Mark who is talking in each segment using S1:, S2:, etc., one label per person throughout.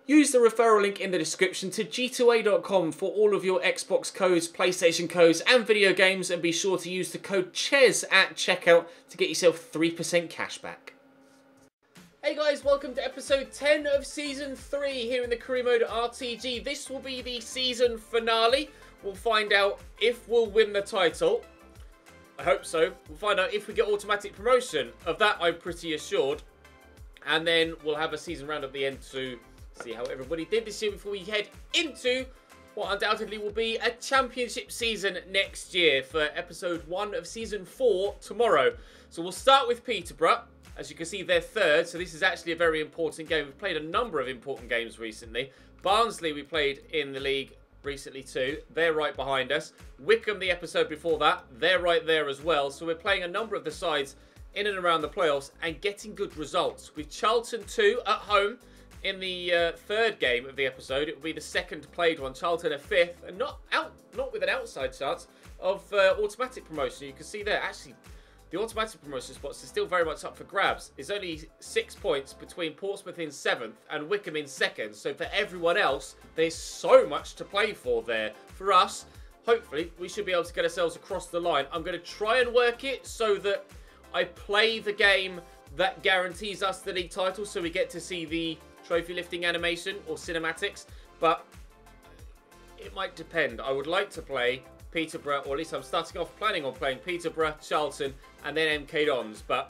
S1: Use the referral link in the description to g2a.com for all of your Xbox codes, PlayStation codes and video games, and be sure to use the code CHES at checkout to get yourself 3% cashback. Hey guys, welcome to episode 10 of Season 3 here in the Career Mode RTG. This will be the season finale. We'll find out if we'll win the title. I hope so. We'll find out if we get automatic promotion. Of that, I'm pretty assured. And then we'll have a season round at the end to see how everybody did this year before we head into what undoubtedly will be a championship season next year for episode 1 of season 4 tomorrow. So we'll start with Peterborough. As you can see, they're third, so this is actually a very important game. We've played a number of important games recently. Barnsley we played in the league recently too. They're right behind us. Wickham, the episode before that, they're right there as well. So we're playing a number of the sides in and around the playoffs and getting good results. With Charlton 2 at home in the third game of the episode. It will be the second played one. Charlton are fifth, and not with an outside chance of automatic promotion. You can see there, actually, the automatic promotion spots are still very much up for grabs. There's only 6 points between Portsmouth in 7th and Wickham in 2nd. So for everyone else, there's so much to play for there. For us, hopefully, we should be able to get ourselves across the line. I'm going to try and work it so that I play the game that guarantees us the league title, so we get to see the trophy lifting animation or cinematics, but it might depend. I would like to play Peterborough, or at least I'm starting off planning on playing Peterborough, Charlton, and then MK Dons. But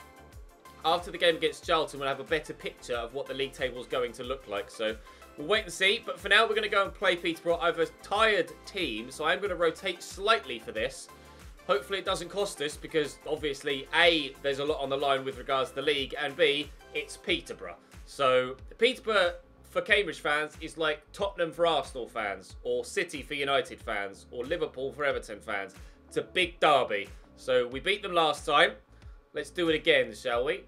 S1: after the game against Charlton, we'll have a better picture of what the league table is going to look like. So we'll wait and see. But for now, we're going to go and play Peterborough. I have a tired team, so I'm going to rotate slightly for this. Hopefully it doesn't cost us, because obviously, A, there's a lot on the line with regards to the league, and B, it's Peterborough. So Peterborough for Cambridge fans is like Tottenham for Arsenal fans, or City for United fans, or Liverpool for Everton fans. It's a big derby. So we beat them last time. Let's do it again, shall we?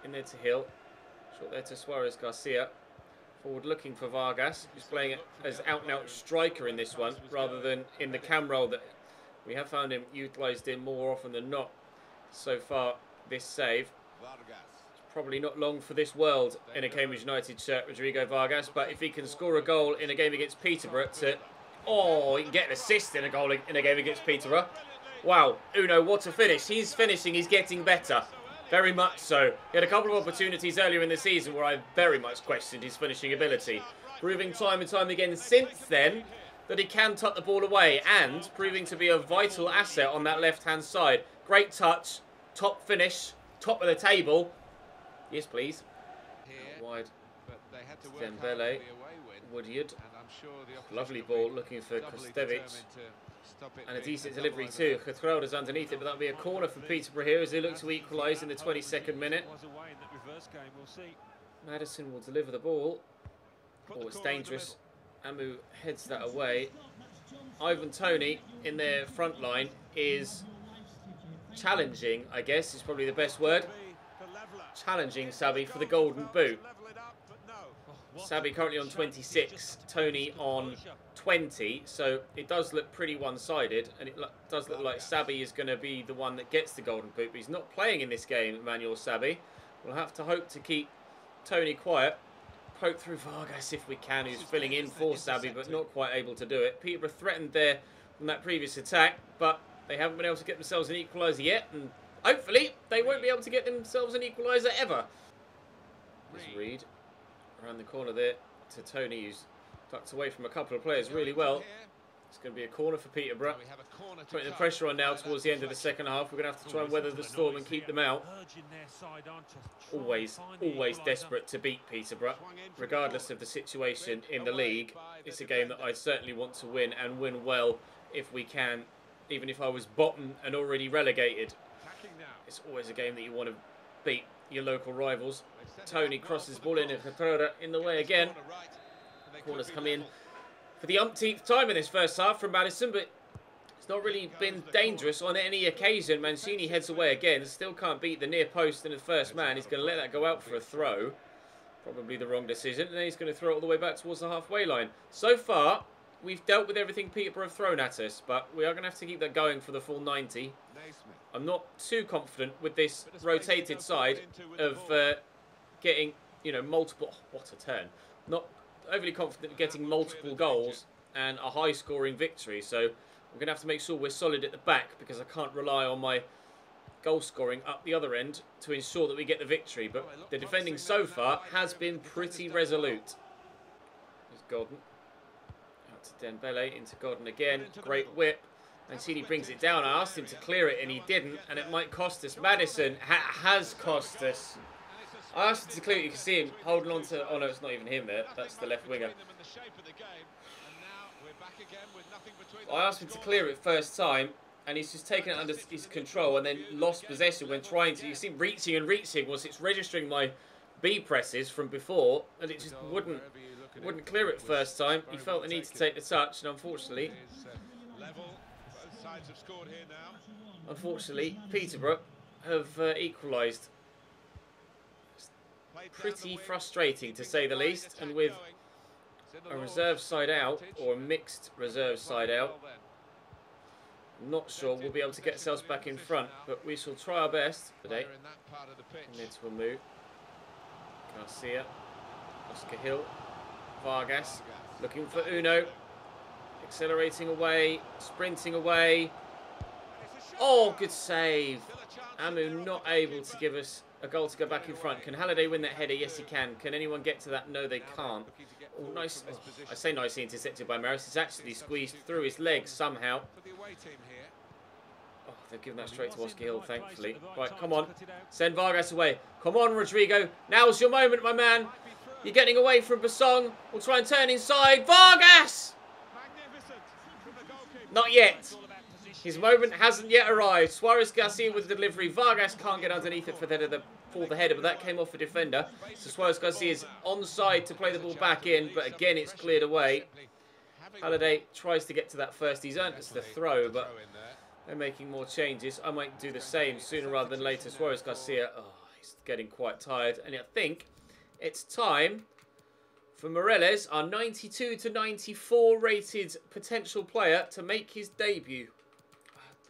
S1: In there to Hill. Short there to Suarez Garcia. Forward looking for Vargas, who's playing it as out-and-out striker in this one, rather than in the cam role that we have found him utilised in more often than not so far this save. Probably not long for this world in a Cambridge United shirt, Rodrigo Vargas, but if he can score a goal in a game against Peterborough he can get an assist in a goal in a game against Peterborough. Wow, Uno, what a finish. He's finishing, he's getting better. Very much so. He had a couple of opportunities earlier in the season where I very much questioned his finishing ability. Proving time and time again since then that he can tuck the ball away, and proving to be a vital asset on that left-hand side. Great touch, top finish, top of the table. Yes, please. Wide. Dembele. Woodyard. Lovely ball looking for Kostevich. And a decent delivery too. Gertruda's underneath it, but that'll be a corner for Peterborough here as they look to equalise in the 22nd minute. Madison will deliver the ball. Oh, it's dangerous. Amu heads that away. Ivan Toney in their front line is challenging, I guess is probably the best word. Challenging Sabi for the golden boot. Sabi currently on 26, Toney on 20, so it does look pretty one-sided, and it does look like Sabi is going to be the one that gets the golden boot, but he's not playing in this game, Emmanuel Sabi. We'll have to hope to keep Toney quiet. Poke through Vargas if we can, who's filling in for Sabi, but not quite able to do it. Peterborough threatened there from that previous attack, but they haven't been able to get themselves an equaliser yet, and hopefully they won't be able to get themselves an equaliser ever. There's Reed around the corner there to Toney, who's tucked away from a couple of players really well. It's going to be a corner for Peterborough. Putting the pressure on now towards the end of the second half. We're going to have to try and weather the storm and keep them out. Always desperate to beat Peterborough, regardless of the situation in the league. It's a game that I certainly want to win, and win well if we can, even if I was bottom and already relegated. It's always a game that you want to beat your local rivals. Toney crosses the ball in, and Gertruda in the way again. Corners come in for the umpteenth time in this first half from Madison, but it's not really been dangerous on any occasion. Mancini heads away again. Still can't beat the near post and the first man. He's going to let that go out for a throw. Probably the wrong decision. And then he's going to throw it all the way back towards the halfway line. So far, we've dealt with everything Peterborough have thrown at us, but we are going to have to keep that going for the full 90. I'm not too confident with this rotated side of getting, you know, multiple... what a turn. Not overly confident of getting multiple goals and a high-scoring victory. So we're going to have to make sure we're solid at the back because I can't rely on my goal scoring up the other end to ensure that we get the victory. But the defending so far has been pretty resolute. There's Gordon. Out to Dembele, into Gordon again. Great whip. Mancini brings it down. I asked him to clear it and he didn't, and it might cost us. Maddison has cost us. I asked him to clear it. You can see him holding on to... Oh no, it's not even him there. That's the left winger. I asked him to clear it first time, and he's just taken it under his control and then lost possession when trying to. You see him reaching and reaching whilst it's registering my B presses from before, and it just wouldn't clear it first time. He felt the need to take the touch, and unfortunately, Peterborough have equalised. Pretty frustrating to say the least, and with a reserve side out, or a mixed reserve side out, I'm not sure we'll be able to get ourselves back in front, but we shall try our best today. And into a move. Garcia, Oscar Hill, Vargas, looking for Uno, accelerating away, sprinting away. Oh, good save. Amu not able to give us a goal to go back in front. Can Halliday win that header? Yes, he can. Can anyone get to that? No, they can't. Oh, nice. Oh, I say nicely intercepted by Maris. He's actually squeezed through his legs somehow. Oh, they've given that straight to Oscar Hill, thankfully. Right, come on. Send Vargas away. Come on, Rodrigo. Now's your moment, my man. You're getting away from Basong. We'll try and turn inside. Vargas! Not yet. His moment hasn't yet arrived. Suarez Garcia with the delivery. Vargas can't get underneath it for the header, but that came off a defender. So Suarez Garcia is onside to play the ball back in, but again it's cleared away. Halliday tries to get to that first. He's earned us the throw, but they're making more changes. I might do the same sooner rather than later. Suarez Garcia, he's getting quite tired. And I think it's time for Moreles, our 92 to 94 rated potential player, to make his debut.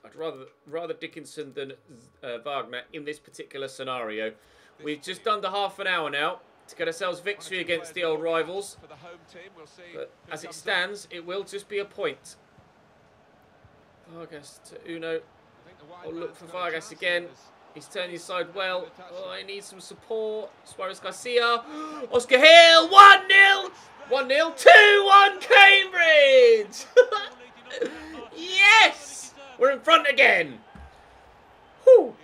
S1: I'd rather Dickinson than Wagner in this particular scenario. We've just under half an hour now to get ourselves victory against the old rivals. But as it stands, it will just be a point. Vargas to Uno. I'll look for Vargas again. He's turned his side well. Oh, I need some support. Suarez Garcia. Oscar Hill. 1-0. 1-0. 2-1 Cambridge. Yes. We're in front again. Whew.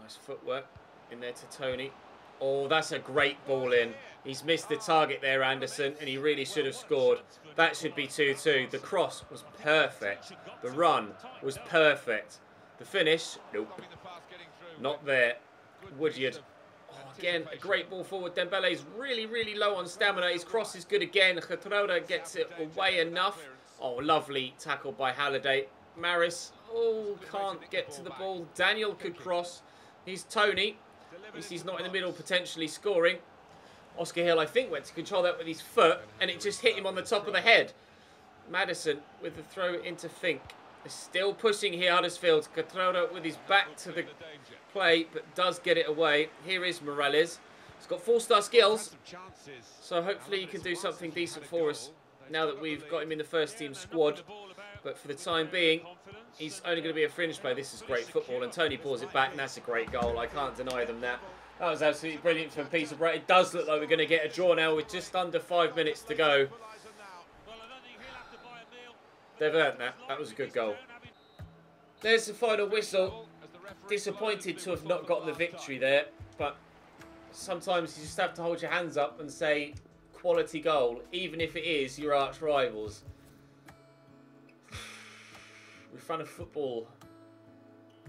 S1: Nice footwork in there to Tony. Oh, that's a great ball in. He's missed the target there, Anderson, and he really should have scored. That should be 2-2. The cross was perfect. The run was perfect. The finish, nope. Not there. Woodyard. Oh, again, a great ball forward. Dembele's really, really low on stamina. His cross is good again. Getroda gets it away enough. Oh, lovely tackle by Halliday. Maris, can't get to the ball. Daniel could cross. He's Tony. At least he's not in the middle, potentially scoring. Oscar Hill, I think, went to control that with his foot, and it just hit him on the top of the head. Madison with the throw into Fink. They're still pushing here, Huddersfield. Catroda with his back to the play, but does get it away. Here is Morales. He's got 4-star skills, so hopefully he can do something decent for us now that we've got him in the first team squad. But for the time being, he's only going to be a fringe player. This is great football, and Tony pulls it back, and that's a great goal. I can't deny them that. That was absolutely brilliant from Peterborough. It does look like we're going to get a draw now with just under 5 minutes to go. They've earned that. That was a good goal. There's the final whistle. Disappointed to have not got the victory there, but sometimes you just have to hold your hands up and say, quality goal, even if it is your arch rivals. We've run a football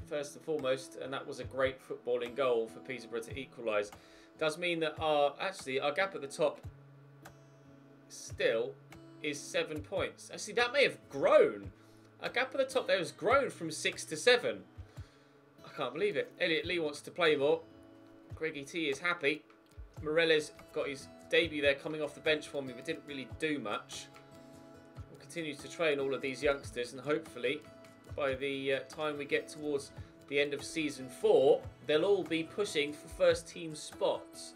S1: first and foremost, and that was a great footballing goal for Peterborough to equalise. Does mean that our gap at the top still is 7 points. Actually, that may have grown. Our gap at the top there has grown from 6 to 7. I can't believe it. Elliot Lee wants to play more. Greggy T is happy. Moreles got his debut there coming off the bench for me, but didn't really do much. We'll continue to train all of these youngsters, and hopefully by the time we get towards the end of Season 4, they'll all be pushing for first team spots.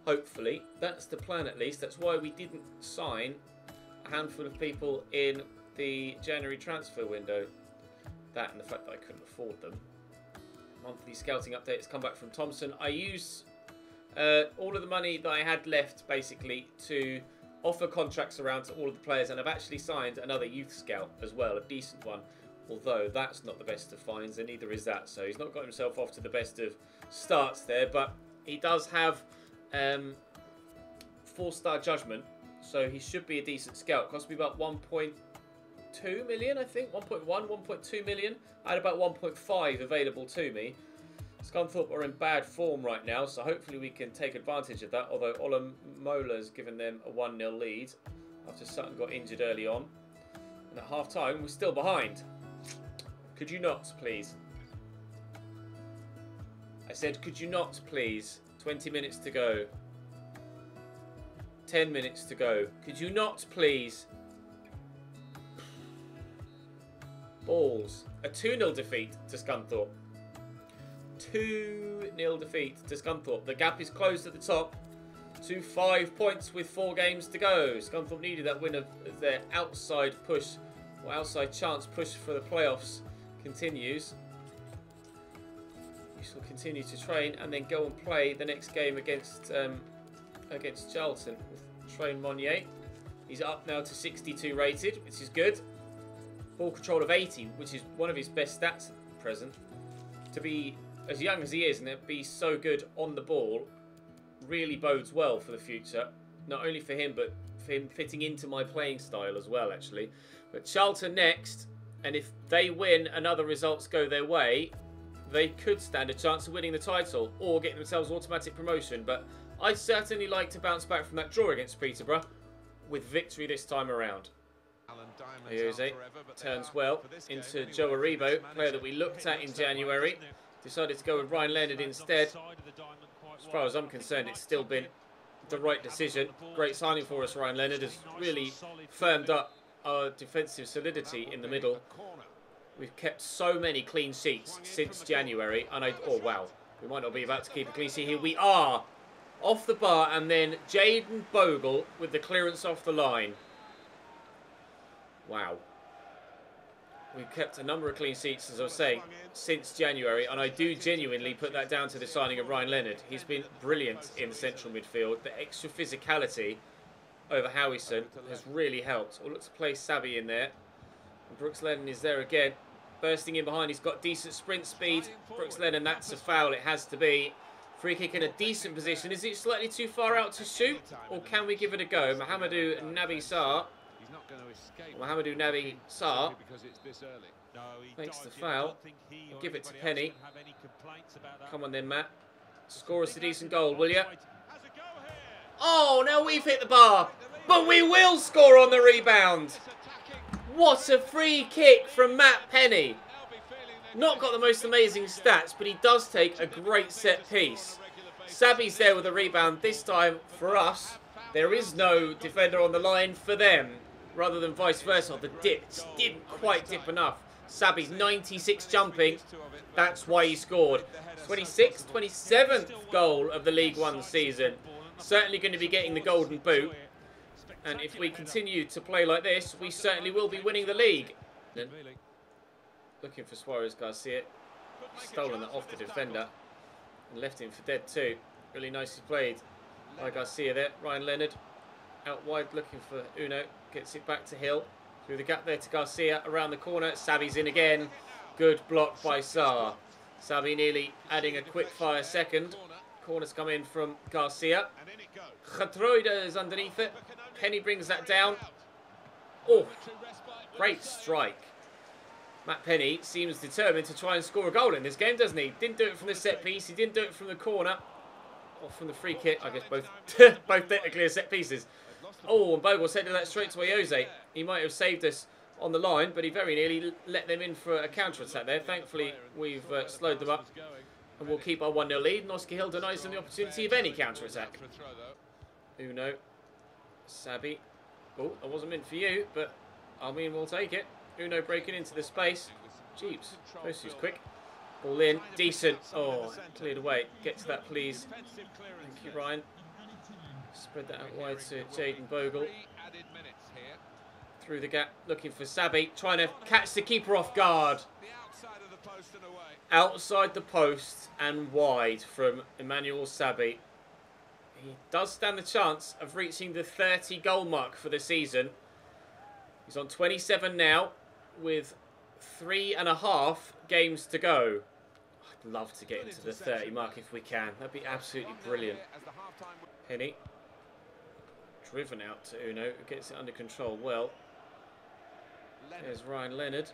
S1: Hopefully. That's the plan at least. That's why we didn't sign a handful of people in the January transfer window. That and the fact that I couldn't afford them. Monthly scouting updates come back from Thompson. I use all of the money that I had left basically to offer contracts around to all of the players, and I've actually signed another youth scout as well, a decent one. Although that's not the best of finds, and neither is that. So he's not got himself off to the best of starts there, but he does have 4-star judgment, so he should be a decent scout. Cost me about 1.2 million, I think. 1.1, 1.2 million. I had about 1.5 available to me. Scunthorpe are in bad form right now, so hopefully we can take advantage of that. Although Olamola's given them a 1-0 lead after Sutton got injured early on. And at half-time, we're still behind. Could you not, please? I said, could you not, please? 20 minutes to go. 10 minutes to go. Could you not, please? Balls. A 2-0 defeat to Scunthorpe. 2-0 defeat to Scunthorpe. The gap is closed at the top to 5 points with 4 games to go. Scunthorpe needed that win of their outside push, or outside chance push for the playoffs continues. We shall continue to train and then go and play the next game against Charlton with Train Monnier. He's up now to 62 rated, which is good. Ball control of 80, which is one of his best stats at present. To be as young as he is and be so good on the ball really bodes well for the future. Not only for him, but for him fitting into my playing style as well, actually. But Charlton next, and if they win and other results go their way, they could stand a chance of winning the title or getting themselves automatic promotion. But I'd certainly like to bounce back from that draw against Peterborough with victory this time around. Jose turns well into Joe Aribo, player that we looked at in January. Decided to go with Ryan Leonard instead. As far as I'm concerned, it's still been the right decision. Great signing for us, Ryan Leonard. Has really firmed up our defensive solidity in the middle. We've kept so many clean sheets since January. And oh, wow. We might not be about to keep a clean sheet here. We are off the bar. And then Jaden Bogle with the clearance off the line. Wow. We've kept a number of clean sheets, as I was saying, since January, and I do genuinely put that down to the signing of Ryan Leonard. He's been brilliant in the central midfield. The extra physicality over Howison has really helped. We'll look to play Savvy in there. And Brooks Lennon is there again, bursting in behind. He's got decent sprint speed. Brooks Lennon, that's a foul. It has to be. Free kick in a decent position. Is it slightly too far out to shoot, or can we give it a go? Mohamedou Nabi Sarr. Mohamedou Nabi Sarr makes the foul. I'll give it to Penny. Come on then, Matt. Score us a decent goal, will you? Oh, now we've hit the bar. But we will score on the rebound. What a free kick from Matt Penny. Not got the most amazing stats, but he does take a great set piece. Sabby's there with a rebound. This time, for us, there is no defender on the line for them. Rather than vice versa. The dip didn't quite dip enough. Sabby's 96 jumping. That's why he scored. 26th, 27th goal of the League One season. Certainly going to be getting the golden boot. And if we continue to play like this, we certainly will be winning the league. Looking for Suarez Garcia. Stolen that off the defender. And left him for dead too. Really nicely played by Garcia there. Ryan Leonard out wide looking for Uno. Gets it back to Hill. Through the gap there to Garcia. Around the corner. Savvy's in again. Good block by Sarr. Savvy nearly adding a quick fire second. Corners come in from Garcia. Getroida is underneath it. Penny brings that down. Oh, great strike. Matt Penny seems determined to try and score a goal in this game, doesn't he? Didn't do it from the set piece. He didn't do it from the corner. Or from the free kick. I guess both both technically are set pieces. Oh, and Bogle sent that straight to Jose. He might have saved us on the line, but he very nearly let them in for a counter-attack there. Thankfully, we've slowed them up. And we'll keep our 1-0 lead. And Oscar Hill denies them the opportunity of any counter-attack. Uno. Sabby. Oh, that wasn't meant for you, but I mean, we'll take it. Uno breaking into the space. Jeeps. Supposed to use quick. Ball in. Decent. Oh, cleared away. Get to that, please. Thank you, Ryan. Spread that out wide to Jaden Bogle. Through the gap, looking for Sabi, trying to catch the keeper off guard. Outside the post and wide from Emmanuel Sabi. He does stand the chance of reaching the 30 goal mark for the season. He's on 27 now with 3.5 games to go. I'd love to get into the 30 mark if we can. That'd be absolutely brilliant. Penny. Driven out to Uno, who gets it under control well. There's Ryan Leonard.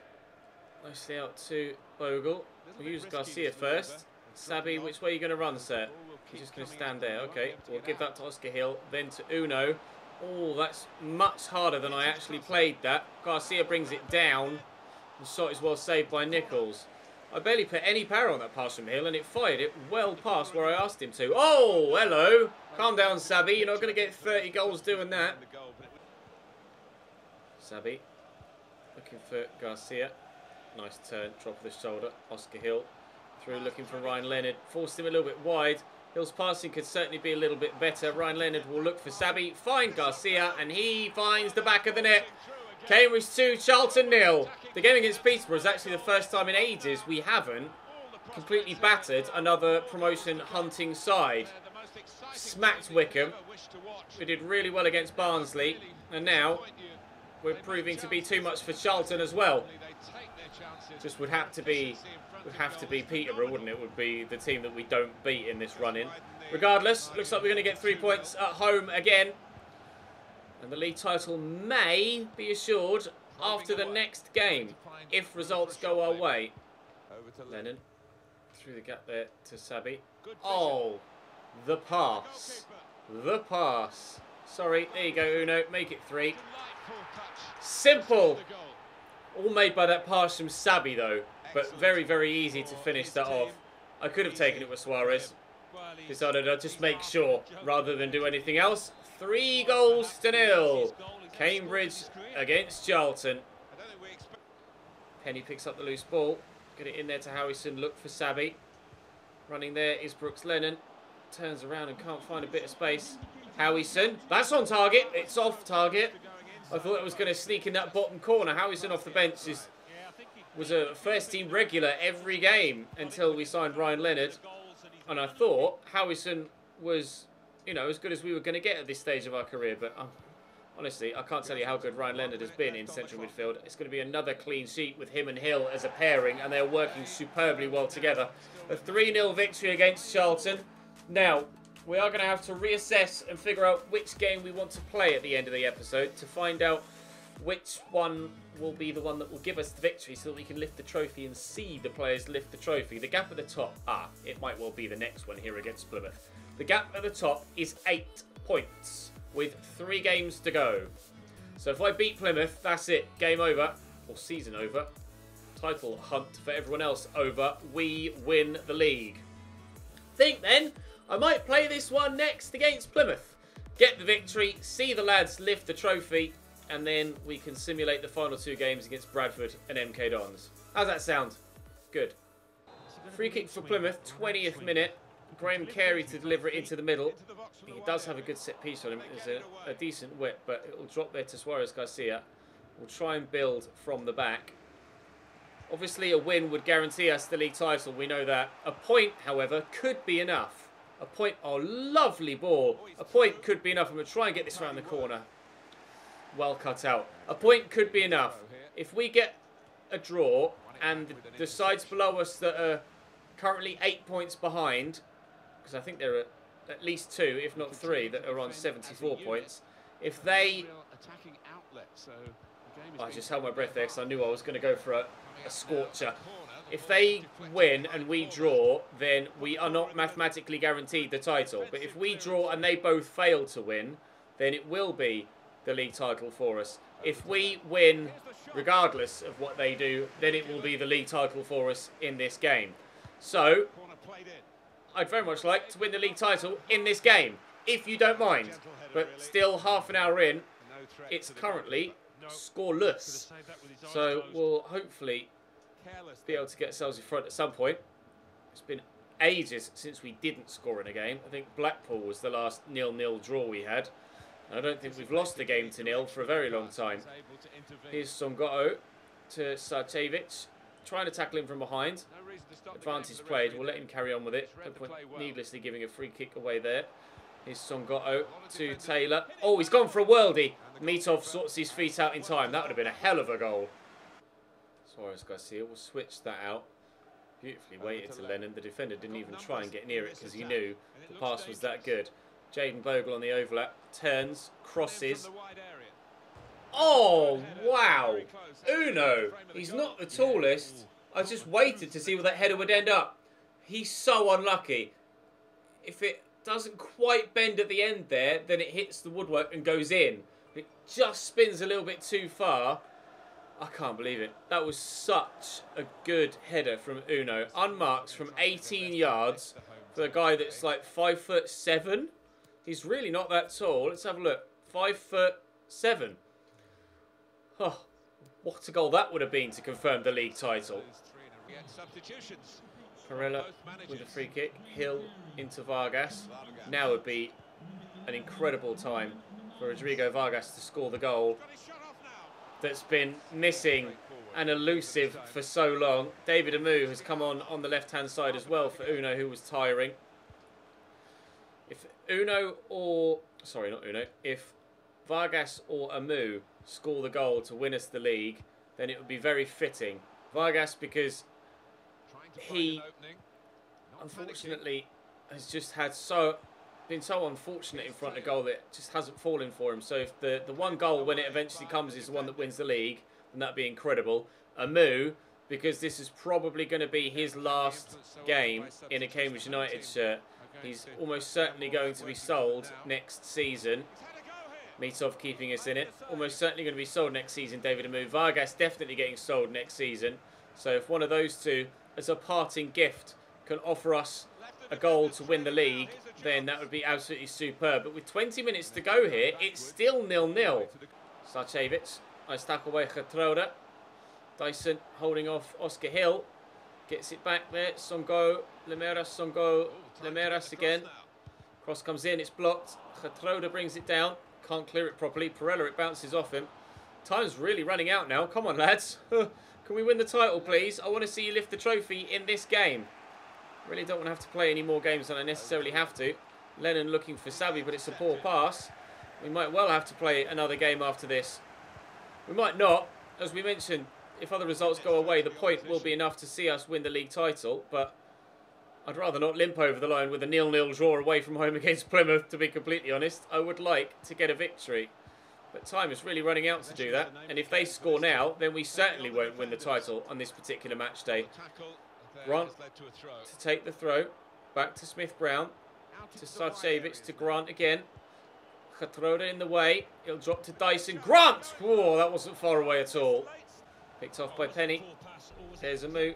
S1: Nicely out to Bogle. We'll use Garcia first. Sabi, which way are you going to run, sir? He's just going to stand there. Okay, we'll give that to Oscar Hill. Then to Uno. Oh, that's much harder than I actually played that. Garcia brings it down. The shot is well saved by Nichols. I barely put any power on that pass from Hill, and it fired it well past where I asked him to. Oh, hello. Calm down, Sabi. You're not going to get 30 goals doing that. Sabi looking for Garcia. Nice turn, drop of the shoulder. Oscar Hill through, looking for Ryan Leonard. Forced him a little bit wide. Hill's passing could certainly be a little bit better. Ryan Leonard will look for Sabi, find Garcia, and he finds the back of the net. Cambridge 2, Charlton 0. The game against Peterborough is actually the first time in ages we haven't completely battered another promotion hunting side. Smacked Wickham. We did really well against Barnsley, and now we're proving to be too much for Charlton as well. Just would have to be Peterborough, wouldn't it? Would be the team that we don't beat in this run-in. Regardless, looks like we're going to get 3 points at home again. And the league title may be assured after the next game, if results go our way. Lennon, through the gap there to Sabi. Oh, the pass. The pass. Sorry, there you go, Uno. Make it 3. Simple. All made by that pass from Sabi, though. But very, very easy to finish that off. I could have taken it with Suarez. Decided I'd just make sure rather than do anything else. 3-0. Cambridge against Charlton. Penny picks up the loose ball. Get it in there to Howison. Look for Sabi. Running there is Brooks Lennon. Turns around and can't find a bit of space. Howison. That's on target. It's off target. I thought it was going to sneak in that bottom corner. Howison off the bench was a first-team regular every game until we signed Ryan Leonard. And I thought Howison was, you know, as good as we were going to get at this stage of our career. But honestly, I can't tell you how good Ryan Leonard has been in central midfield. It's going to be another clean sheet with him and Hill as a pairing, and they're working superbly well together. A 3-0 victory against Charlton. Now, we are going to have to reassess and figure out which game we want to play at the end of the episode to find out which one will be the one that will give us the victory so that we can lift the trophy and see the players lift the trophy. The gap at the top, it might well be the next one here against Plymouth. The gap at the top is 8 points with 3 games to go. So if I beat Plymouth, that's it. Game over, or season over. Title hunt for everyone else over. We win the league. Think then, I might play this one next against Plymouth. Get the victory, see the lads lift the trophy, and then we can simulate the final 2 games against Bradford and MK Dons. How's that sound? Good. Free kick for Plymouth, 20th minute. Graham Carey to deliver it into the middle. He does have a good set piece on him. There's a decent whip, but it will drop there to Suarez Garcia. We'll try and build from the back. Obviously, a win would guarantee us the league title. We know that. A point, however, could be enough. A point, oh, lovely ball. A point could be enough. I'm going to try and get this around the corner. Well cut out. A point could be enough. If we get a draw and the sides below us that are currently 8 points behind, because I think there are at least 2, if not 3, that are on 74 points. If they... I just held my breath there because I knew I was going to go for a scorcher. If they win and we draw, then we are not mathematically guaranteed the title. But if we draw and they both fail to win, then it will be the league title for us. If we win, regardless of what they do, then it will be the league title for us in this game. So, I'd very much like to win the league title in this game, if you don't mind. But still, half an hour in, it's currently scoreless. So, we'll hopefully be able to get ourselves in front at some point. It's been ages since we didn't score in a game. I think Blackpool was the last 0-0 draw we had. I don't think we've lost a game to 0 for a very long time. Here's Songo'o to Sarcevic. Trying to tackle him from behind. Advantage played. We'll let him carry on with it. No point needlessly giving a free kick away there. Here's Songo'o to Taylor. Oh, he's gone for a worldie. Mitov sorts his feet out in time. That would have been a hell of a goal. Suarez Garcia will switch that out. Beautifully weighted to Lennon. The defender didn't even try and get near it because he knew the pass was that good. Jaden Bogle on the overlap. Turns. Crosses. Oh, wow. Uno. He's not the tallest. I just waited to see where that header would end up. He's so unlucky. If it doesn't quite bend at the end there, then it hits the woodwork and goes in. It just spins a little bit too far. I can't believe it. That was such a good header from Uno. Unmarked from 18 yards for a guy that's like 5'7". He's really not that tall. Let's have a look. 5'7". Oh, what a goal that would have been to confirm the league title. Perella with a free kick. Hill into Vargas. Now would be an incredible time for Rodrigo Vargas to score the goal that's been missing and elusive for so long. David Amu has come on the left-hand side as well for Uno, who was tiring. If Uno or... Sorry, not Uno. If Vargas or Amu score the goal to win us the league, then it would be very fitting. Vargas, because he, unfortunately, has just had been so unfortunate in front of goal that it just hasn't fallen for him. So if the one goal, when it eventually comes, is the one that wins the league, then that'd be incredible. Amu, because this is probably going to be his last game in a Cambridge United shirt. He's almost certainly going to be sold next season. Mitov keeping us in it. Almost certainly going to be sold next season, David Amu. Vargas definitely getting sold next season. So if one of those two, as a parting gift, can offer us a goal to win the league, then that would be absolutely superb. But with 20 minutes to go here, it's still 0-0. Sarcevic, nice tackle by Getroda. Dyson holding off Oscar Hill. Gets it back there. Songo, Lemeras, Songo, Lemeras again. Cross comes in, it's blocked. Getroda brings it down. Can't clear it properly. Perella, it bounces off him. Time's really running out now. Come on, lads. Can we win the title, please? I want to see you lift the trophy in this game. Really don't want to have to play any more games than I necessarily have to. Lennon looking for Sabi, but it's a poor pass. We might well have to play another game after this. We might not. As we mentioned, if other results go away, the point will be enough to see us win the league title. But I'd rather not limp over the line with a 0-0 draw away from home against Plymouth, to be completely honest. I would like to get a victory. But time is really running out to do that. And if they score now, then we certainly won't win the title on this particular match day. Grant to take the throw. Back to Smith-Brown. To Sarcevic, to Grant again. Getroda in the way. He'll drop to Dyson. Grant! Whoa, that wasn't far away at all. Picked off by Penny. There's a move.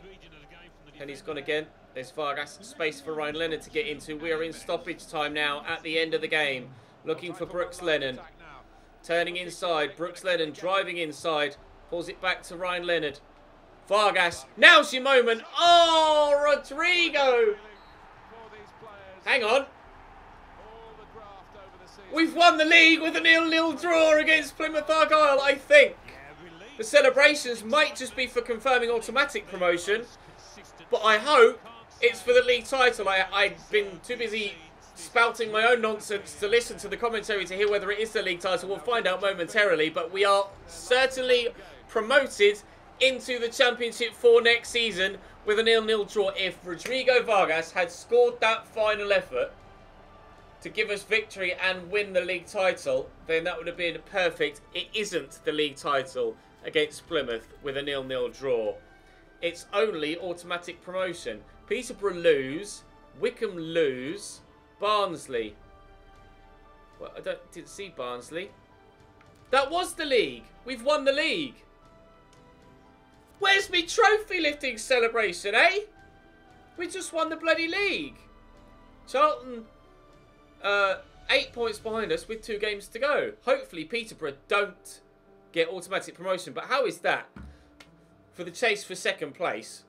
S1: Penny's gone again. There's Vargas. Space for Ryan Leonard to get into. We are in stoppage time now at the end of the game. Looking for Brooks Lennon. Turning inside. Brooks Lennon driving inside. Pulls it back to Ryan Leonard. Vargas. Now's your moment. Oh, Rodrigo. Hang on. We've won the league with a 0-0 draw against Plymouth Argyle, I think. The celebrations might just be for confirming automatic promotion, but I hope it's for the league title. I've been too busy spouting my own nonsense to listen to the commentary to hear whether it is the league title. We'll find out momentarily, but we are certainly promoted into the Championship for next season with a 0-0 draw. If Rodrigo Vargas had scored that final effort to give us victory and win the league title, then that would have been perfect. It isn't the league title against Plymouth with a 0-0 draw. It's only automatic promotion. Peterborough lose, Wickham lose, Barnsley. Well, I didn't see Barnsley. That was the league. We've won the league. Where's me trophy lifting celebration, eh? We just won the bloody league. Charlton, 8 points behind us with 2 games to go. Hopefully Peterborough don't get automatic promotion. But how is that? For the chase for second place,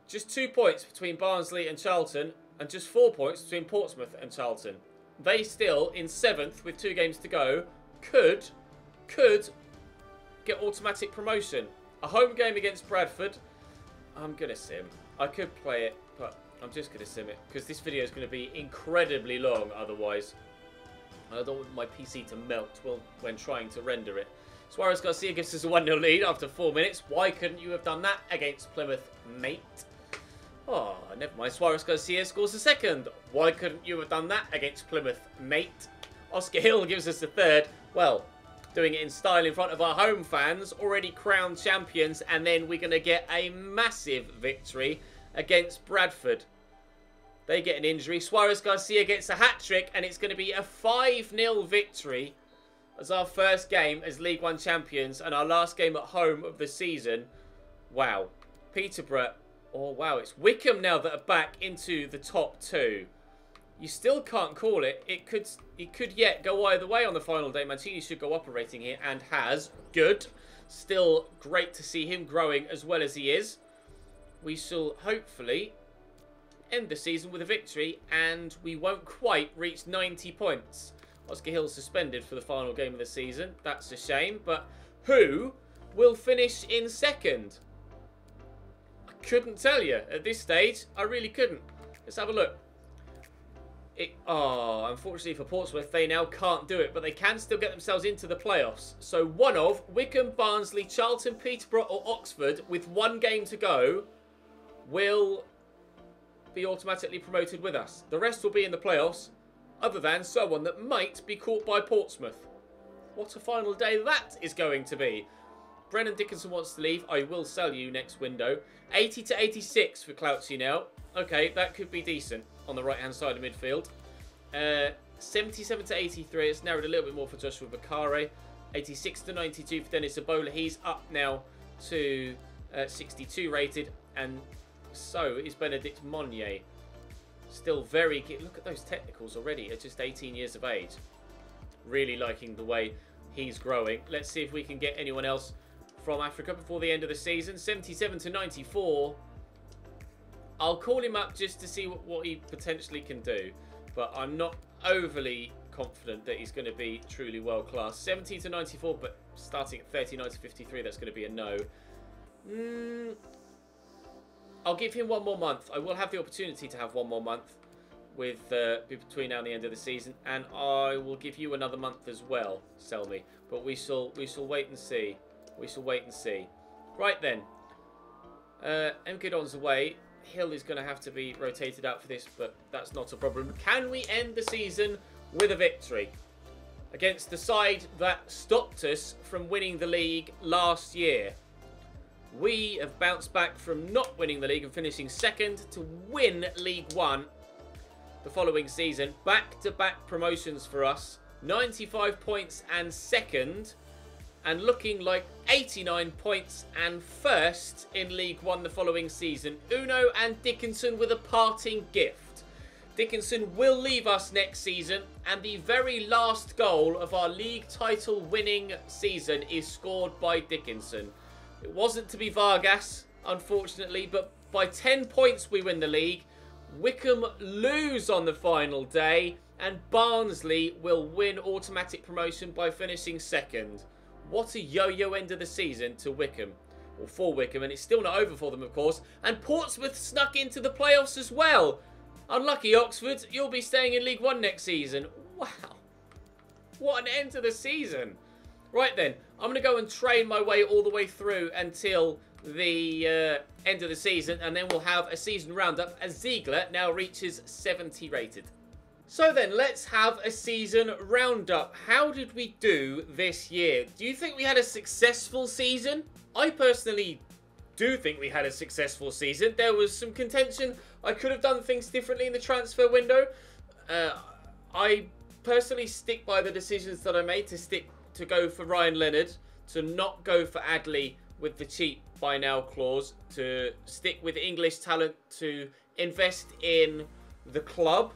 S1: just 2 points between Barnsley and Charlton, and just 4 points between Portsmouth and Charlton. They still, in 7th with 2 games to go, could get automatic promotion. A home game against Bradford. I'm going to sim. I could play it, but I'm just going to sim it, because this video is going to be incredibly long otherwise. I don't want my PC to melt when trying to render it. Suarez Garcia gives us a 1-0 lead after 4 minutes. Why couldn't you have done that against Plymouth, mate? Oh, never mind. Suarez Garcia scores a second. Why couldn't you have done that against Plymouth, mate? Oscar Hill gives us a third. Well, doing it in style in front of our home fans, already crowned champions, and then we're going to get a massive victory against Bradford. They get an injury. Suarez Garcia gets a hat-trick, and it's going to be a 5-0 victory as our first game as League One champions and our last game at home of the season. Wow. Peterborough. Oh, wow. It's Wycombe now that are back into the top 2. You still can't call it. It could yet go either way on the final day. Mancini should go operating here and has. Good. Still great to see him growing as well as he is. We shall hopefully end the season with a victory, and we won't quite reach 90 points. Oscar Hill suspended for the final game of the season. That's a shame, but who will finish in 2nd? I couldn't tell you at this stage. I really couldn't. Let's have a look. Unfortunately for Portsmouth, they now can't do it, but they can still get themselves into the playoffs. So one of Wycombe, Barnsley, Charlton, Peterborough or Oxford with 1 game to go will be automatically promoted with us. The rest will be in the playoffs, other than someone that might be caught by Portsmouth. What a final day that is going to be. Brennan Dickinson wants to leave. I will sell you next window. 80 to 86 for Clouchy now. Okay, that could be decent on the right-hand side of midfield. 77 to 83. It's narrowed a little bit more for Joshua Bakare. 86 to 92 for Dennis Ebola. He's up now to 62 rated. And so is Benedict Monnier. Still very good. Look at those technicals already at just 18 years of age. Really liking the way he's growing. Let's see if we can get anyone else from Africa before the end of the season. 77 to 94. I'll call him up just to see what he potentially can do. But I'm not overly confident that he's going to be truly world class. 70 to 94, but starting at 39 to 53, that's going to be a no. I'll give him 1 more month. I will have the opportunity to have 1 more month with between now and the end of the season, and I will give you another month as well, Selmy. But we shall wait and see. We shall wait and see. Right then, Mkidon's away. Hill is going to have to be rotated out for this, but that's not a problem. Can we end the season with a victory against the side that stopped us from winning the league last year? We have bounced back from not winning the league and finishing 2nd to win League One the following season. Back-to-back promotions for us. 95 points and 2nd. And looking like 89 points and 1st in League One the following season. Uno and Dickinson with a parting gift. Dickinson will leave us next season, and the very last goal of our league title winning season is scored by Dickinson. It wasn't to be Vargas, unfortunately, but by 10 points we win the league. Wycombe lose on the final day, and Barnsley will win automatic promotion by finishing 2nd. What a yo-yo end of the season to Wycombe, or for Wycombe, and it's still not over for them, of course. And Portsmouth snuck into the playoffs as well. Unlucky Oxford, you'll be staying in League One next season. Wow. What an end to the season. Right then, I'm going to go and train my way all the way through until the end of the season, and then we'll have a season roundup as Ziegler now reaches 70 rated. So then, let's have a season roundup. How did we do this year? Do you think we had a successful season? I personally do think we had a successful season. There was some contention. I could have done things differently in the transfer window. I personally stick by the decisions that I made to go for Ryan Leonard, to not go for Adley with the cheap buy now clause, to stick with English talent, to invest in the club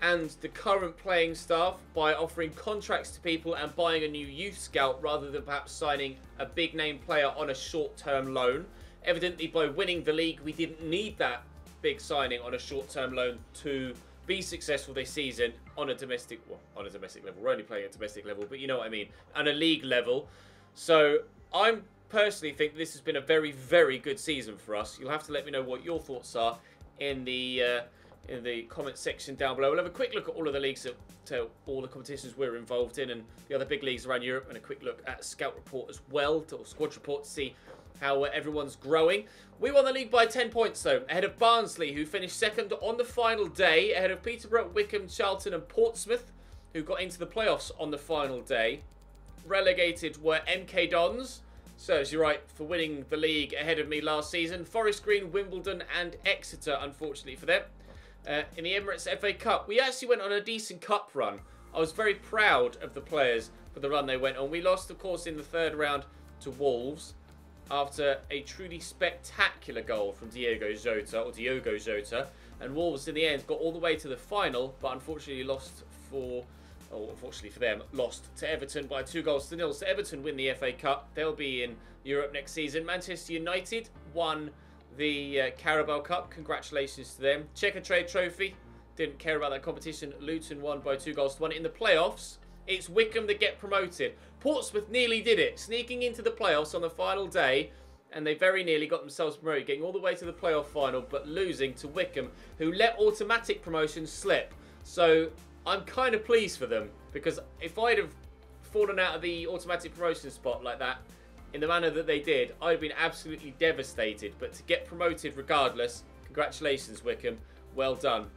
S1: and the current playing staff by offering contracts to people and buying a new youth scout rather than perhaps signing a big name player on a short-term loan. Evidently, by winning the league, we didn't need that big signing on a short-term loan to be successful this season on a domestic level. We're only playing at domestic level, but you know what I mean, on a league level. So I personally think this has been a very, very good season for us. You'll have to let me know what your thoughts are in the comment section down below. We'll have a quick look at all of the leagues, all the competitions we're involved in, and the other big leagues around Europe, and a quick look at Scout Report as well, or Squad Report, to see how everyone's growing. We won the league by 10 points, though, ahead of Barnsley, who finished second on the final day, ahead of Peterborough, Wickham, Charlton and Portsmouth, who got into the playoffs on the final day. Relegated were MK Dons, serves you right for winning the league ahead of me last season. Forest Green, Wimbledon and Exeter, unfortunately for them. In the Emirates FA Cup, we actually went on a decent cup run. I was very proud of the players for the run they went on. We lost, of course, in the third round to Wolves after a truly spectacular goal from Diogo Jota. And Wolves, in the end, got all the way to the final, but unfortunately unfortunately for them, lost to Everton by 2-0. So Everton win the FA Cup. They'll be in Europe next season. Manchester United won the Carabao Cup. Congratulations to them. Checkatrade Trophy. Didn't care about that competition. Luton won by 2-1. In the playoffs, it's Wickham that get promoted. Portsmouth nearly did it, sneaking into the playoffs on the final day, and they very nearly got themselves promoted, getting all the way to the playoff final, but losing to Wickham, who let automatic promotion slip. So I'm kind of pleased for them, because if I'd have fallen out of the automatic promotion spot like that, in the manner that they did, I'd have been absolutely devastated. But to get promoted regardless, congratulations, Wickham. Well done.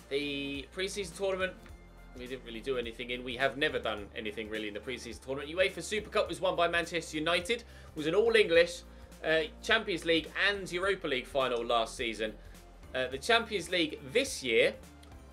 S1: The pre-season tournament, we didn't really do anything in. We have never done anything really in the pre-season tournament. UEFA Super Cup was won by Manchester United. It was an all-English Champions League and Europa League final last season. The Champions League this year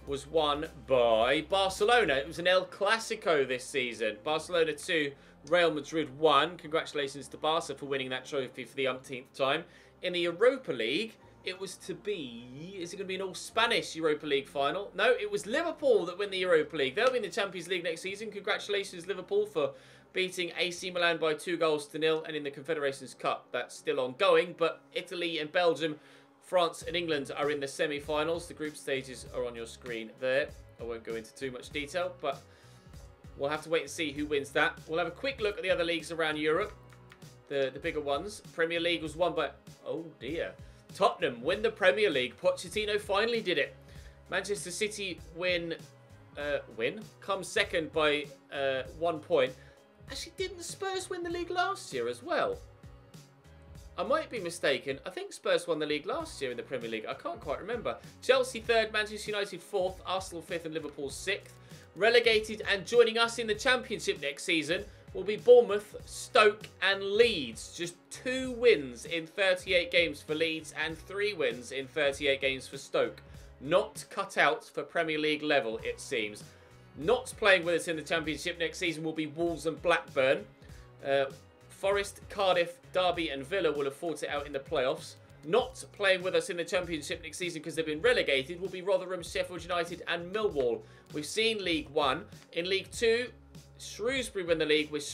S1: was won by Barcelona. It was an El Clasico this season. Barcelona 2, Real Madrid 1. Congratulations to Barca for winning that trophy for the umpteenth time. In the Europa League, it was to be... Is it going to be an all-Spanish Europa League final? No, it was Liverpool that win the Europa League. They'll be in the Champions League next season. Congratulations, Liverpool, for beating AC Milan by 2-0. And in the Confederations Cup, that's still ongoing. But Italy and Belgium, France and England are in the semi-finals. The group stages are on your screen there. I won't go into too much detail, but we'll have to wait and see who wins that. We'll have a quick look at the other leagues around Europe. The bigger ones. Premier League was won by... Oh, dear. Tottenham win the Premier League. Pochettino finally did it. Manchester City come second by 1 point. Actually, didn't Spurs win the league last year as well? I might be mistaken. I think Spurs won the league last year in the Premier League. I can't quite remember. Chelsea 3rd, Manchester United 4th, Arsenal 5th and Liverpool 6th. Relegated and joining us in the Championship next season will be Bournemouth, Stoke and Leeds. Just 2 wins in 38 games for Leeds and 3 wins in 38 games for Stoke. Not cut out for Premier League level, it seems. Not playing with us in the Championship next season will be Wolves and Blackburn. Forest, Cardiff, Derby and Villa will have fought it out in the playoffs. Not playing with us in the Championship next season because they've been relegated will be Rotherham, Sheffield United and Millwall. We've seen League 1. In League 2, Shrewsbury win the league with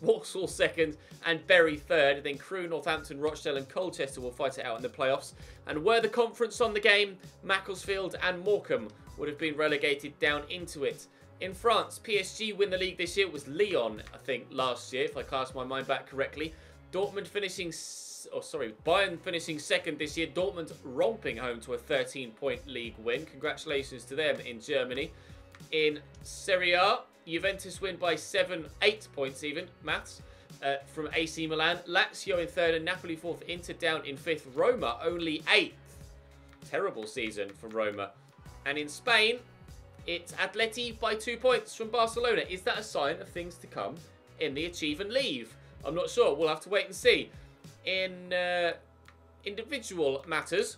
S1: Walsall 2nd and Bury 3rd. Then Crewe, Northampton, Rochdale and Colchester will fight it out in the playoffs. And were the conference on the game, Macclesfield and Morecambe would have been relegated down into it. In France, PSG win the league this year. It was Lyon, I think, last year, if I cast my mind back correctly. Bayern finishing 2nd this year. Dortmund romping home to a 13-point league win. Congratulations to them in Germany. In Serie A, Juventus win by 8 points even, maths, from AC Milan. Lazio in 3rd and Napoli 4th. Inter down in 5th. Roma only 8th. Terrible season for Roma. And in Spain, it's Atleti by 2 points from Barcelona. Is that a sign of things to come in the Achieve and Leave? I'm not sure. We'll have to wait and see. In individual matters,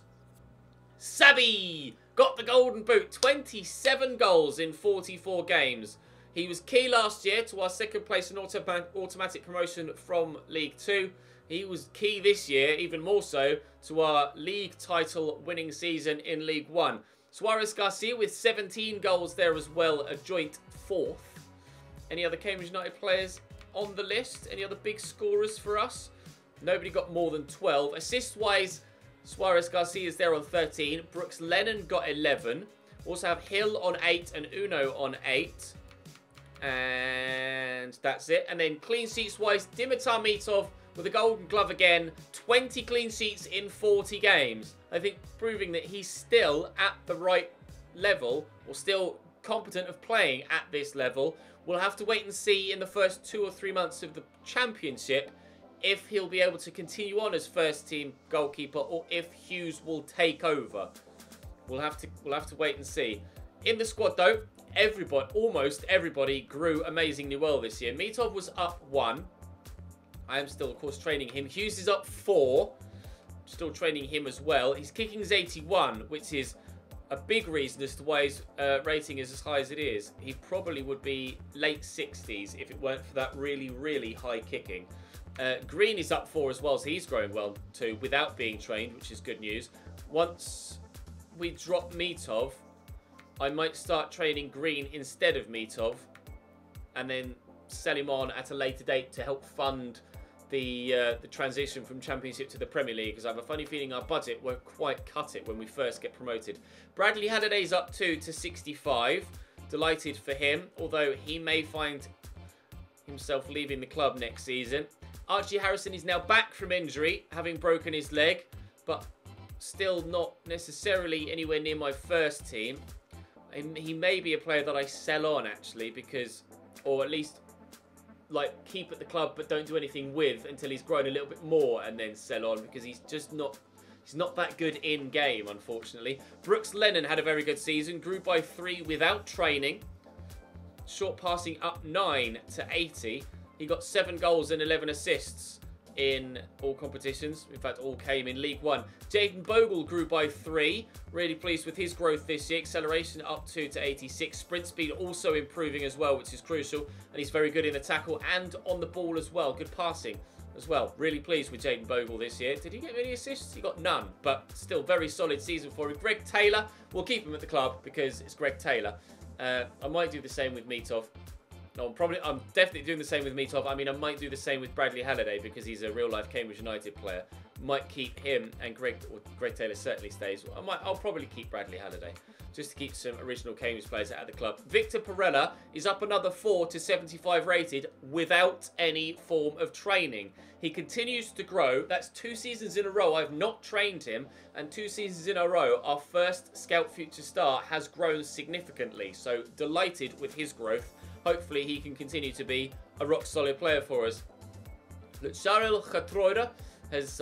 S1: Sabi got the golden boot. 27 goals in 44 games. He was key last year to our 2nd place and automatic promotion from League 2. He was key this year, even more so, to our league title winning season in League 1. Suarez Garcia with 17 goals there as well, a joint 4th. Any other Cambridge United players on the list? Any other big scorers for us? Nobody got more than 12. Assist-wise, Suarez Garcia is there on 13. Brooks Lennon got 11. Also have Hill on 8 and Uno on 8. And that's it. And then clean sheets-wise, Dimitar Mitov with a golden glove again. 20 clean sheets in 40 games. I think proving that he's still at the right level, or still competent of playing at this level. We'll have to wait and see in the first 2 or 3 months of the championship if he'll be able to continue on as first team goalkeeper or if Hughes will take over. We'll have to wait and see. In the squad though, almost everybody grew amazingly well this year. Mitov was up 1. I am still of course training him. Hughes is up 4. Still training him as well. His kicking is 81, which is a big reason as to why his rating is as high as it is. He probably would be late 60s if it weren't for that really, really high kicking. Green is up 4 as well, so he's growing well too without being trained, which is good news. Once we drop Mitov, I might start training Green instead of Mitov and then sell him on at a later date to help fund the transition from Championship to the Premier League, because I have a funny feeling our budget won't quite cut it when we first get promoted. Bradley Halliday's up to 65. Delighted for him, although he may find himself leaving the club next season. Archie Harrison is now back from injury, having broken his leg, but still not necessarily anywhere near my first team. He may be a player that I sell on actually, because, or at least like keep at the club but don't do anything with until he's grown a little bit more and then sell on, because he's just not that good in game, unfortunately. Brooks Lennon had a very good season, grew by 3 without training. Short passing up 9 to 80. He got 7 goals and 11 assists in all competitions. In fact, all came in League One. Jaden Bogle grew by 3. Really pleased with his growth this year. Acceleration up 2 to 86. Sprint speed also improving as well, which is crucial. And he's very good in the tackle and on the ball as well. Good passing as well. Really pleased with Jaden Bogle this year. Did he get any assists? He got none, but still very solid season for him. Greg Taylor, we'll keep him at the club because it's Greg Taylor. I might do the same with Mitov. No, I'm definitely doing the same with Mitov. I mean, I might do the same with Bradley Halliday because he's a real-life Cambridge United player. Might keep him, and Greg Taylor certainly stays. I'll probably keep Bradley Halliday just to keep some original Cambridge players at the club. Victor Perella is up another 4 to 75 rated without any form of training. He continues to grow. That's 2 seasons in a row I've not trained him, and 2 seasons in a row our first Scout Future Star has grown significantly. So delighted with his growth. Hopefully he can continue to be a rock-solid player for us. Charles Geertruida has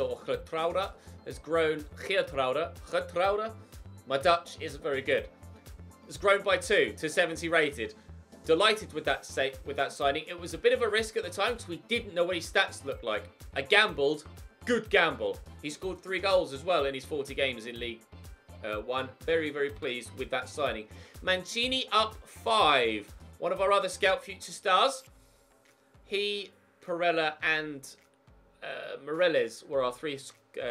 S1: grown. Geertruida. My Dutch isn't very good. Has grown by 2 to 70 rated. Delighted with that signing. It was a bit of a risk at the time because we didn't know what his stats looked like. I gambled. Good gamble. He scored 3 goals as well in his 40 games in League One. Very, very pleased with that signing. Mancini up 5. One of our other Scout Future Stars. He, Perella and Moreles were our 3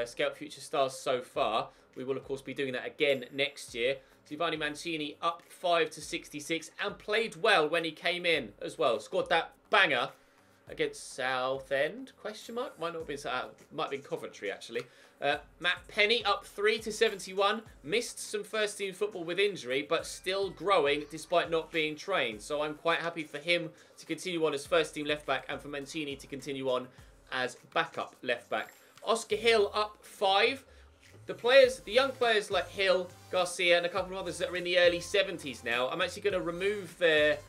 S1: Scout Future Stars so far. We will, of course, be doing that again next year. Giovanni Mancini up 5 to 66 and played well when he came in as well. Scored that banger against Southend, question mark? Might not have been Southend, might have been Coventry, actually. Matt Penny up 3 to 71. Missed some first team football with injury, but still growing despite not being trained. So I'm quite happy for him to continue on as first team left back and for Mancini to continue on as backup left back. Oscar Hill up 5. The young players like Hill, Garcia, and a couple of others that are in the early 70s now, I'm actually going to remove their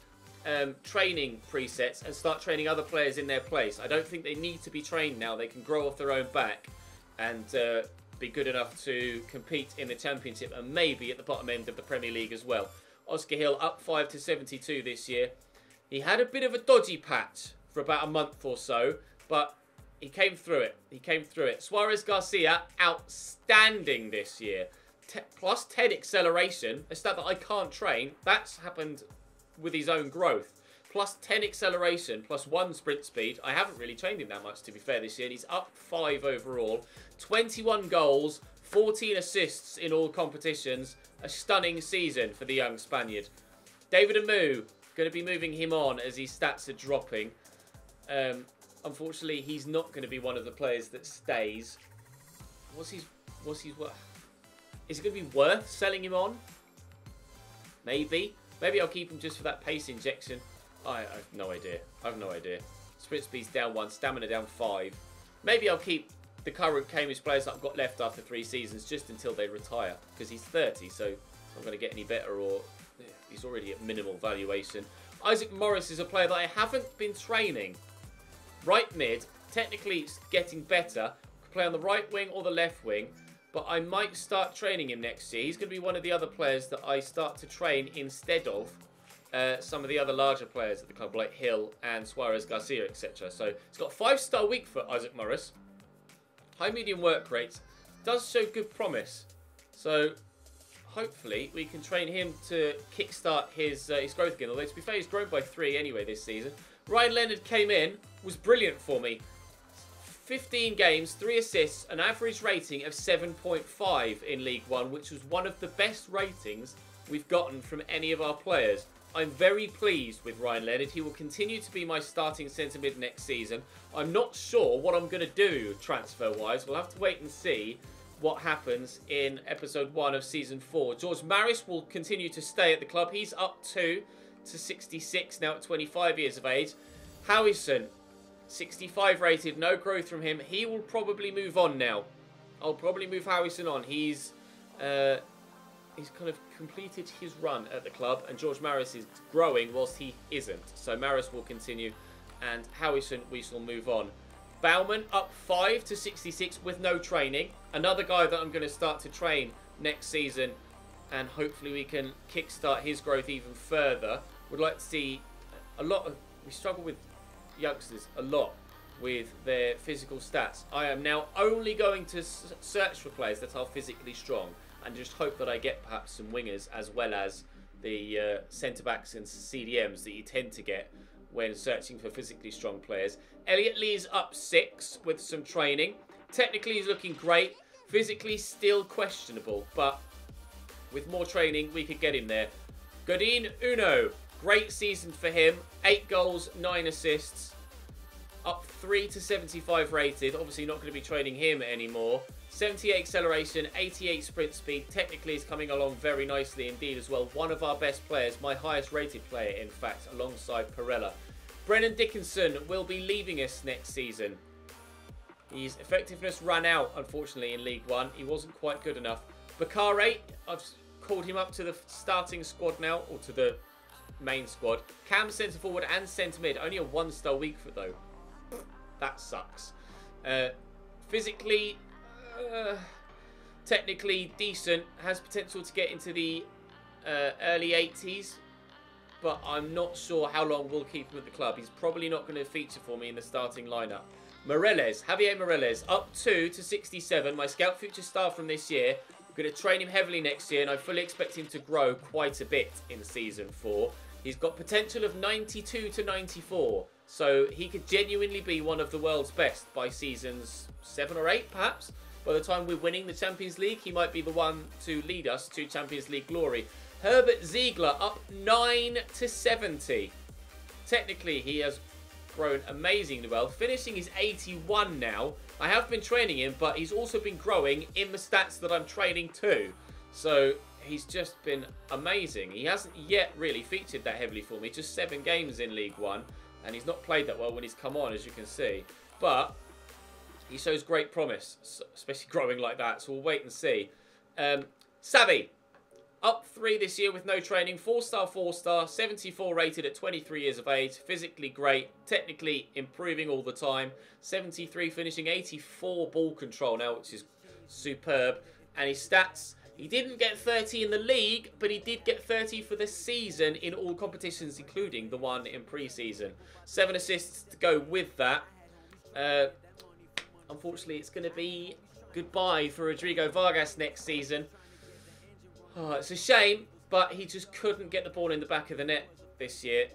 S1: training presets and start training other players in their place. I don't think they need to be trained now. They can grow off their own back and be good enough to compete in the Championship and maybe at the bottom end of the Premier League as well. Oscar Hill up 5 to 72 this year. He had a bit of a dodgy patch for about a month or so, but he came through it. Suarez Garcia, outstanding this year. Plus 10 acceleration, a stat that I can't train. That's happened with his own growth. Plus 10 acceleration, plus 1 sprint speed. I haven't really trained him that much, to be fair, this year. And he's up 5 overall. 21 goals, 14 assists in all competitions. A stunning season for the young Spaniard. David Amu, going to be moving him on as his stats are dropping. unfortunately, he's not going to be one of the players that stays. What's his worth? Is it going to be worth selling him on? Maybe. Maybe I'll keep him just for that pace injection. I have no idea. I have no idea. Sprint speed's down 1, stamina down 5. Maybe I'll keep the current Cambridge players that I've got left after 3 seasons just until they retire. Because he's 30, so I'm going to get any better, or he's already at minimal valuation. Isaac Morris is a player that I haven't been training. Right mid, technically getting better. Could play on the right wing or the left wing. But I might start training him next year. He's going to be one of the other players that I start to train instead of some of the other larger players at the club, like Hill and Suarez Garcia, etc. So he's got a 5-star week for Isaac Morris. High medium work rates. Does show good promise. So hopefully we can train him to kickstart his growth again. Although to be fair, he's grown by 3 anyway this season. Ryan Leonard came in, was brilliant for me. 15 games, 3 assists, an average rating of 7.5 in League One, which was one of the best ratings we've gotten from any of our players. I'm very pleased with Ryan Leonard. He will continue to be my starting centre mid next season. I'm not sure what I'm going to do transfer-wise. We'll have to wait and see what happens in episode 1 of season 4. George Maris will continue to stay at the club. He's up to 66 now at 25 years of age. Howison, 65 rated, no growth from him. He will probably move on now. I'll probably move Howison on. He's kind of completed his run at the club, and George Maris is growing whilst he isn't. So Maris will continue, and Howison we shall move on. Bauman up 5 to 66 with no training. Another guy that I'm going to start to train next season, and hopefully we can kickstart his growth even further. Would like to see a lot of... We struggle with youngsters a lot with their physical stats. I am now only going to search for players that are physically strong, and just hope that I get perhaps some wingers as well as the centre-backs and CDMs that you tend to get when searching for physically strong players. Elliot Lee's up 6 with some training. Technically he's looking great. Physically still questionable, but with more training we could get him there. Godin Uno, great season for him. 8 goals, 9 assists. Up 3 to 75 rated. Obviously not going to be training him anymore. 78 acceleration, 88 sprint speed. Technically is coming along very nicely indeed as well. One of our best players, my highest rated player in fact, alongside Perella. Brennan Dickinson will be leaving us next season. His effectiveness ran out, unfortunately, in League One. He wasn't quite good enough. Bakare, I've called him up to the starting squad now, or to the main squad. Cam centre forward and centre mid. Only a 1-star week for though. That sucks. Physically, technically decent. Has potential to get into the early 80s. But I'm not sure how long we'll keep him at the club. He's probably not going to feature for me in the starting lineup. Moreles, Javier Moreles, up 2 to 67. My scout future star from this year. I'm going to train him heavily next year, and I fully expect him to grow quite a bit in season 4. He's got potential of 92 to 94. So he could genuinely be one of the world's best by seasons 7 or 8, perhaps. By the time we're winning the Champions League, he might be the one to lead us to Champions League glory. Herbert Ziegler up 9 to 70. Technically, he has grown amazingly well. Finishing his 81 now. I have been training him, but he's also been growing in the stats that I'm training too. So he's just been amazing. He hasn't yet really featured that heavily for me. Just 7 games in League One. And he's not played that well when he's come on, as you can see. But he shows great promise, especially growing like that. So we'll wait and see. Savvy, up 3 this year with no training. 4-star, 4-star, 74 rated at 23 years of age. Physically great, technically improving all the time. 73 finishing, 84 ball control now, which is superb. And his stats... He didn't get 30 in the league, but he did get 30 for the season in all competitions, including the one in pre-season. 7 assists to go with that. Unfortunately, it's going to be goodbye for Rodrigo Vargas next season. Oh, it's a shame, but he just couldn't get the ball in the back of the net this year.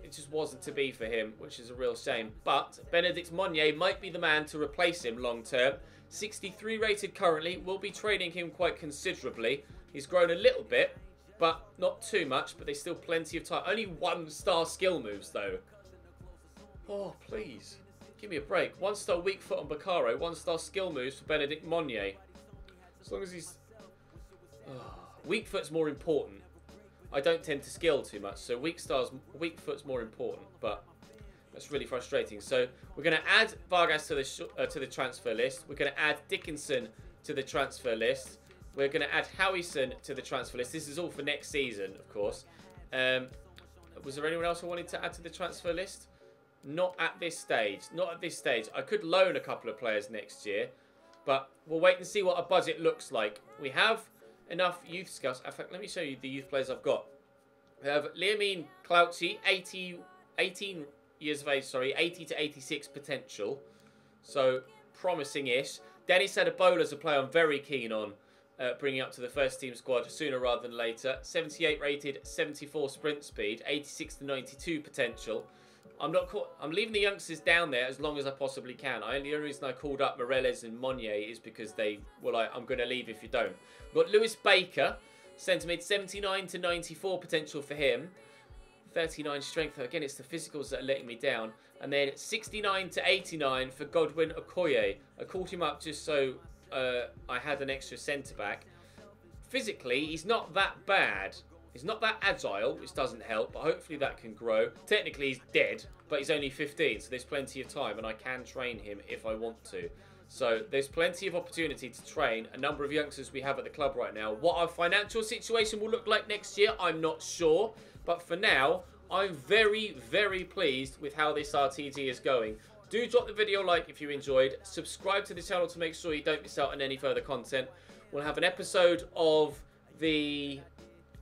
S1: It just wasn't to be for him, which is a real shame. But Benedict Monnier might be the man to replace him long term. 63 rated currently. We'll be training him quite considerably. He's grown a little bit, but not too much. But there's still plenty of time. Only 1-star skill moves, though. Oh, please. Give me a break. 1-star weak foot on Bacaro. 1-star skill moves for Benedict Monnier. As long as he's... weak foot's more important. I don't tend to skill too much, so weak foot's more important, but that's really frustrating. So we're going to add Vargas to the transfer list. We're going to add Dickinson to the transfer list. We're going to add Howison to the transfer list. This is all for next season, of course. Was there anyone else I wanted to add to the transfer list? Not at this stage. Not at this stage. I could loan a couple of players next year, but we'll wait and see what our budget looks like. We have enough youth scouts. In fact, let me show you the youth players I've got. We have Liamine Clouchy, 18 years of age, sorry, 80 to 86 potential. So, promising-ish. Dennis Adebola's a player I'm very keen on bringing up to the first team squad sooner rather than later. 78 rated, 74 sprint speed, 86 to 92 potential. I'm leaving the youngsters down there as long as I possibly can. The only reason I called up Moreles and Monnier is because they were like, I'm going to leave if you don't. We've got Lewis Baker, centre mid, 79 to 94 potential for him. 39 strength. Again, it's the physicals that are letting me down. And then 69 to 89 for Godwin Okoye. I called him up just so I had an extra centre back. Physically, he's not that bad. He's not that agile, which doesn't help, but hopefully that can grow. Technically, he's dead, but he's only 15, so there's plenty of time, and I can train him if I want to. So there's plenty of opportunity to train a number of youngsters we have at the club right now. What our financial situation will look like next year, I'm not sure. But for now, I'm very, very pleased with how this RTG is going. Do drop the video a like if you enjoyed. Subscribe to the channel to make sure you don't miss out on any further content. We'll have an episode of the...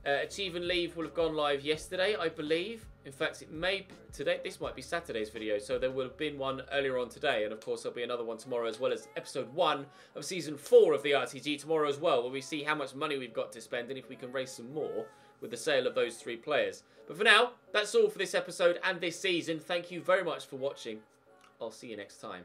S1: Achieve and Leave will have gone live yesterday, I believe. In fact, it may be today. This might be Saturday's video, so there will have been one earlier on today, and of course there'll be another one tomorrow, as well as episode 1 of season 4 of the RTG tomorrow as well, where we see how much money we've got to spend and if we can raise some more with the sale of those 3 players. But for now, that's all for this episode and this season. Thank you very much for watching. I'll see you next time.